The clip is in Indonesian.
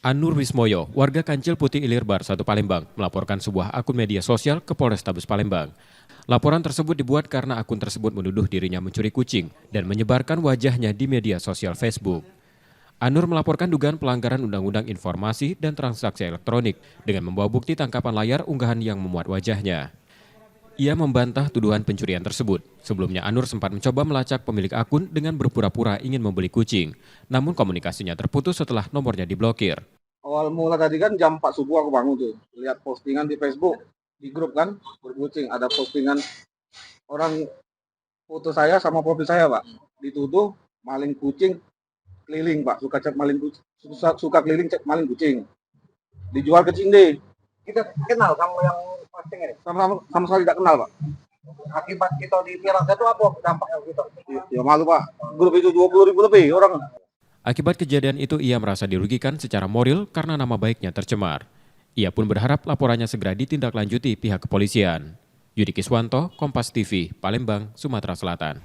Anur Wismoyo, warga Kancil Putih Ilir Bar 1 Palembang, melaporkan sebuah akun media sosial ke Polrestabes Palembang. Laporan tersebut dibuat karena akun tersebut menuduh dirinya mencuri kucing dan menyebarkan wajahnya di media sosial Facebook. Anur melaporkan dugaan pelanggaran Undang-Undang Informasi dan Transaksi Elektronik dengan membawa bukti tangkapan layar unggahan yang memuat wajahnya. Ia membantah tuduhan pencurian tersebut. Sebelumnya Anur sempat mencoba melacak pemilik akun dengan berpura-pura ingin membeli kucing. Namun komunikasinya terputus setelah nomornya diblokir. Awal mula tadi kan jam 4 subuh aku bangun tuh. Lihat postingan di Facebook, di grup kan, berkucing. Ada postingan orang foto saya sama profil saya, Pak. Dituduh maling kucing keliling, Pak. Suka cek maling kucing, suka keliling cek maling kucing. Dijual ke Cinde. Kita kenal sama yang posting ini? Sama sekali tidak kenal, Pak. Akibat kita ditilang itu apa dampaknya kita? Ya malu, Pak. Grup itu 20.000 lebih orang. Akibat kejadian itu ia merasa dirugikan secara moral karena nama baiknya tercemar. Ia pun berharap laporannya segera ditindaklanjuti pihak kepolisian. Yudi Kiswanto, Kompas TV, Palembang, Sumatera Selatan.